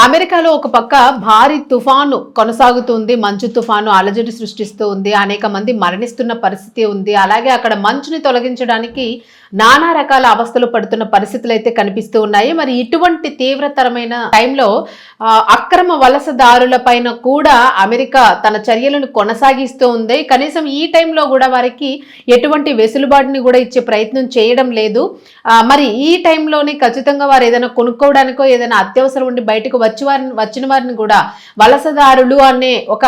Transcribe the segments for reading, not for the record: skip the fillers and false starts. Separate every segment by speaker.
Speaker 1: అమెరికాలో ఒక పక్క భారీ తుఫాను కొనసాగుతుంది. మంచు తుఫాను అలజడి సృష్టిస్తూ ఉంది. అనేక మంది మరణిస్తున్న పరిస్థితి ఉంది. అలాగే అక్కడ మంచుని తొలగించడానికి నానా రకాల అవస్థలు పడుతున్న పరిస్థితులు అయితే కనిపిస్తూ ఉన్నాయి. మరి ఇటువంటి తీవ్రతరమైన టైంలో అక్రమ వలసదారుల పైన కూడా అమెరికా తన చర్యలను కొనసాగిస్తూ ఉంది. కనీసం ఈ టైంలో కూడా వారికి ఎటువంటి వెసులుబాటుని కూడా ఇచ్చే ప్రయత్నం చేయడం లేదు. మరి ఈ టైంలోనే ఖచ్చితంగా వారు ఏదైనా కొనుక్కోవడానికో ఏదైనా అత్యవసరం ఉండి బయటకు వచ్చిన వారిని కూడా వలసదారులు అనే ఒక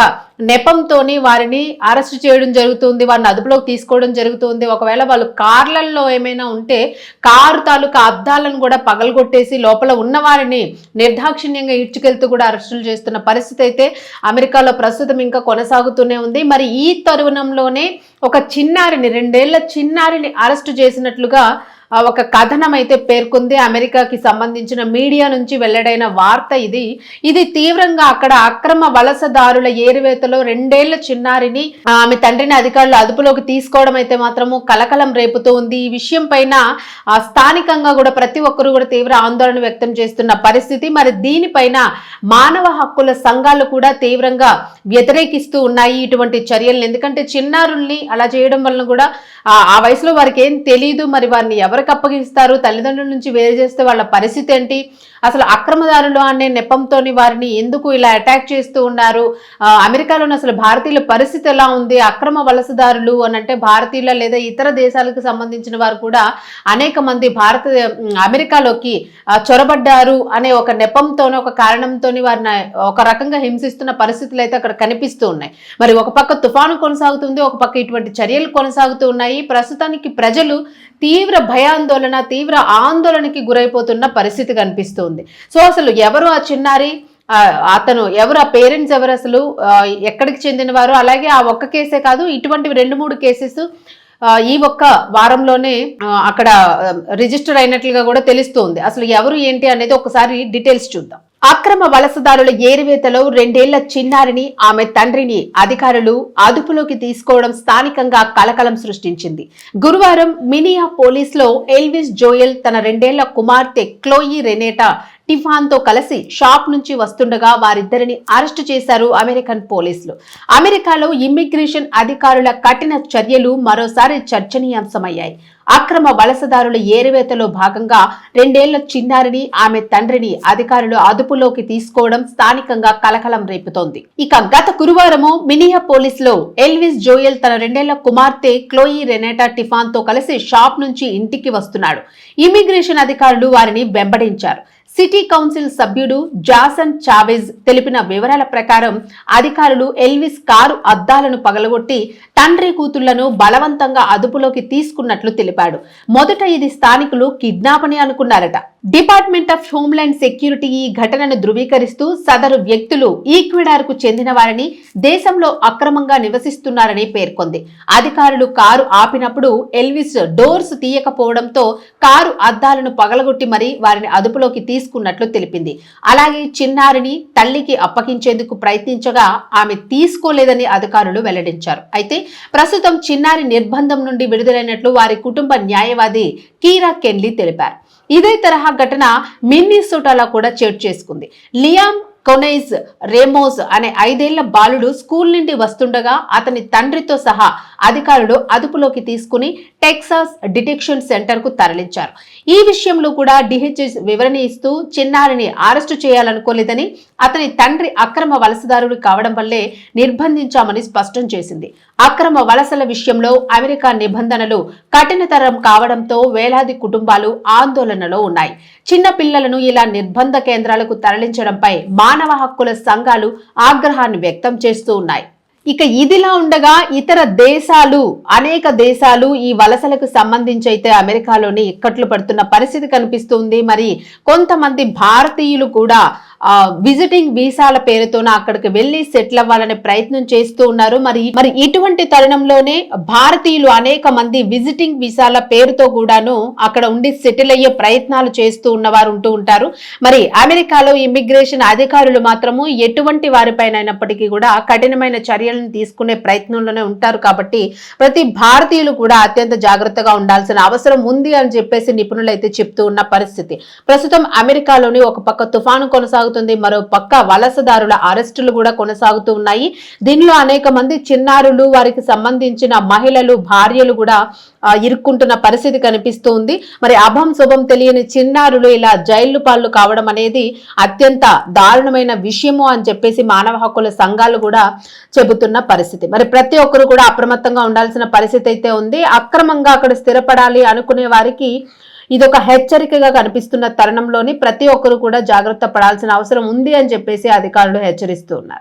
Speaker 1: నెపంతోని వారిని అరెస్ట్ చేయడం జరుగుతుంది. వారిని అదుపులోకి తీసుకోవడం జరుగుతుంది. ఒకవేళ వాళ్ళు కార్లలో ఏమైనా ఉంటే కారు తాలూకా అద్దాలను కూడా పగలగొట్టేసి లోపల ఉన్న వారిని నిర్దాక్షిణ్యంగా ఈడ్చుకెళ్తూ కూడా అరెస్టులు చేస్తున్న పరిస్థితి అయితే అమెరికాలో ప్రస్తుతం ఇంకా కొనసాగుతూనే ఉంది. మరి ఈ తరుణంలోనే ఒక చిన్నారిని 2 ఏళ్ల చిన్నారిని అరెస్టు చేసినట్లుగా ఒక కథనం అయితే పేర్కొంది. అమెరికాకి సంబంధించిన మీడియా నుంచి వెల్లడైన వార్త ఇది తీవ్రంగా అక్కడ అక్రమ వలసదారుల ఏరివేతలో 2 ఏళ్ల చిన్నారిని ఆమె తండ్రిని అధికారులు అదుపులోకి తీసుకోవడం అయితే మాత్రము కలకలం రేపుతూ ఉంది. ఈ విషయం పైన స్థానికంగా కూడా ప్రతి ఒక్కరు కూడా తీవ్ర ఆందోళన వ్యక్తం చేస్తున్న పరిస్థితి. మరి దీనిపైన మానవ హక్కుల సంఘాలు కూడా తీవ్రంగా వ్యతిరేకిస్తూ ఉన్నాయి ఇటువంటి చర్యలను. ఎందుకంటే చిన్నారుల్ని అలా చేయడం వలన కూడా ఆ వయసులో వారికి ఏం తెలియదు. మరి వారిని ఎవరికి అప్పగిస్తారు? తల్లిదండ్రుల నుంచి వేరు చేస్తే వాళ్ళ పరిస్థితి ఏంటి? అసలు అక్రమదారులు అనే నెపంతో వారిని ఎందుకు ఇలా అటాక్ చేస్తూ ఉన్నారు? అమెరికాలోని అసలు భారతీయుల పరిస్థితి ఎలా ఉంది? అక్రమ వలసదారులు అని అంటే భారతీయుల లేదా ఇతర దేశాలకు సంబంధించిన వారు కూడా అనేక మంది అమెరికాలోకి చొరబడ్డారు అనే ఒక నెపంతోనే ఒక కారణంతోని వారిని ఒక రకంగా హింసిస్తున్న పరిస్థితులు అయితే అక్కడ కనిపిస్తూ ఉన్నాయి. మరి ఒక పక్క తుఫాను కొనసాగుతుంది, ఒక పక్క ఇటువంటి చర్యలు కొనసాగుతూ ఉన్నాయి. ప్రస్తుతానికి ప్రజలు తీవ్ర భయాందోళన తీవ్ర ఆందోళనకి గురైపోతున్న పరిస్థితి కనిపిస్తుంది. సో అసలు ఎవరు ఆ చిన్నారి, అతను ఎవరు, ఆ పేరెంట్స్ ఎవరు, అసలు ఎక్కడికి చెందినవారు? అలాగే ఆ ఒక్క కేసే కాదు, ఇటువంటివి 2-3 కేసెస్ ఈ ఒక్క వారంలోనే అక్కడ రిజిస్టర్ అయినట్లుగా కూడా తెలుస్తుంది. అసలు ఎవరు ఏంటి అనేది ఒకసారి డీటెయిల్స్ చూద్దాం. అక్రమ వలసదారుల ఏరివేతలో 2 ఏళ్ల చిన్నారిని ఆమె తండ్రిని అధికారులు అదుపులోకి తీసుకోవడం స్థానికంగా కలకలం సృష్టించింది. గురువారం మినియాపోలిస్ లో ఎల్విస్ జోయల్ తన 2 ఏళ్ల కుమార్తె క్లోయి రెనేటా టిఫాన్తో కలిసి షాప్ నుంచి వస్తుండగా వారిద్దరిని అరెస్టు చేశారు అమెరికన్ పోలీసులు. అమెరికాలో ఇమ్మిగ్రేషన్ అధికారుల కఠిన చర్యలు మరోసారి చర్చనీయాంశమయ్యాయి. అక్రమ వలసదారుల ఏరివేతలో భాగంగా 2 ఏళ్ల చిన్నారిని ఆమె తండ్రిని అధికారులు అదుపులోకి తీసుకోవడం స్థానికంగా కలకలం రేపుతోంది. ఇక గత గురువారము మినియాపోలిస్ లో ఎల్విస్ జోయల్ తన 2 ఏళ్ల కుమార్తె క్లోయి రెనేటా టిఫాన్తో కలిసి షాప్ నుంచి ఇంటికి వస్తున్నాడు. ఇమ్మిగ్రేషన్ అధికారులు వారిని వెంబడించారు. సిటీ కౌన్సిల్ సభ్యుడు జాసన్ చావెజ్ తెలిపిన వివరాల ప్రకారం అధికారులు ఎల్విస్ కారు అద్దాలను పగలగొట్టి తండ్రి కూతుళ్లను బలవంతంగా అదుపులోకి తీసుకున్నట్లు తెలిపాడు. మొదట ఇది స్థానికులు కిడ్నాప్ అని అనుకున్నారట. డిపార్ట్మెంట్ ఆఫ్ హోమ్లాండ్ సెక్యూరిటీ ఈ ఘటనను ధృవీకరిస్తూ సదరు వ్యక్తులు ఈక్వెడార్ కు చెందిన వారిని దేశంలో అక్రమంగా నివసిస్తున్నారని పేర్కొంది. అధికారులు కారు ఆపినప్పుడు ఎల్విస్ డోర్స్ తీయకపోవడంతో కారు అద్దాలను పగలగొట్టి మరీ వారిని అదుపులోకి తీసుకున్నట్లు తెలిపింది. అలాగే చిన్నారిని తల్లికి అప్పగించేందుకు ప్రయత్నించగా ఆమె తీసుకోలేదని అధికారులు వెల్లడించారు. అయితే ప్రస్తుతం చిన్నారి నిర్బంధం నుండి విడుదలైనట్లు వారి కుటుంబ న్యాయవాది కీరా కెన్లీ తెలిపారు. ఇదే తరహా ఘటన మిన్నీసోటాలో కూడా చోటు చేసుకుంది. లియామ్ కొనైజ్ రేమోస్ అనే 5 ఏళ్ల బాలుడు స్కూల్ నుండి వస్తుండగా అతని తండ్రితో సహా అధికారులు అదుపులోకి తీసుకుని టెక్సాస్ డిటెక్షన్ సెంటర్ కు తరలించారు. ఈ విషయంలో కూడా డిహెచ్ఎస్ వివరణ ఇస్తూ చిన్నారిని అరెస్టు చేయాలనుకోలేదని, అతని తండ్రి అక్రమ వలసదారుడు కావడం వల్లే నిర్బంధించామని స్పష్టం చేసింది. అక్రమ వలసల విషయంలో అమెరికా నిబంధనలు కఠినతరం కావడంతో వేలాది కుటుంబాలు ఆందోళనలో ఉన్నాయి. చిన్న పిల్లలను ఇలా నిర్బంధ కేంద్రాలకు తరలించడంపై మానవ హక్కుల సంఘాలు ఆగ్రహాన్ని వ్యక్తం చేస్తూ ఉన్నాయి. ఇక ఇదిలా ఉండగా ఇతర దేశాలు, అనేక దేశాలు ఈ వలసలకు సంబంధించి అయితే అమెరికాలోని ఇక్కట్లు పడుతున్న పరిస్థితి కనిపిస్తుంది. మరి కొంతమంది భారతీయులు కూడా విజిటింగ్ వీసాల పేరుతోన అక్కడికి వెళ్లి సెటిల్ అవ్వాలనే ప్రయత్నం చేస్తూ ఉన్నారు. మరి ఇటువంటి తరుణంలోనే భారతీయులు అనేక మంది విజిటింగ్ వీసాల పేరుతో కూడాను అక్కడ ఉండి సెటిల్ అయ్యే ప్రయత్నాలు చేస్తూ ఉన్నవారు ఉంటూ ఉంటారు. మరి అమెరికాలో ఇమ్మిగ్రేషన్ అధికారులు మాత్రము ఎటువంటి వారిపైన అయినప్పటికీ కూడా కఠినమైన చర్యలను తీసుకునే ప్రయత్నంలోనే ఉంటారు. కాబట్టి ప్రతి భారతీయులు కూడా అత్యంత జాగ్రత్తగా ఉండాల్సిన అవసరం ఉంది అని చెప్పేసి నిపుణులు అయితే చెప్తూ ఉన్న పరిస్థితి. ప్రస్తుతం అమెరికాలోని ఒక పక్క తుఫాను కొనసాగుతుంది, కొనసాగుతుంది. మరో పక్క వలసదారుల అరెస్టులు కూడా కొనసాగుతూ ఉన్నాయి. దీనిలో అనేక మంది చిన్నారులు, వారికి సంబంధించిన మహిళలు, భార్యలు కూడా ఇరుక్కుంటున్న పరిస్థితి కనిపిస్తూ ఉంది. మరి అభం శుభం తెలియని చిన్నారులు ఇలా జైలు పాలు కావడం అనేది అత్యంత దారుణమైన విషయము అని చెప్పేసి మానవ హక్కుల సంఘాలు కూడా చెబుతున్న పరిస్థితి. మరి ప్రతి ఒక్కరు కూడా అప్రమత్తంగా ఉండాల్సిన పరిస్థితి అయితే ఉంది. అక్రమంగా అక్కడ స్థిరపడాలి అనుకునే వారికి ఇదొక హెచ్చరికగా కనిపిస్తున్న తరుణంలోని ప్రతి ఒక్కరు కూడా జాగ్రత్త పడాల్సిన అవసరం ఉంది అని చెప్పేసి అధికారులు హెచ్చరిస్తూ ఉన్నారు.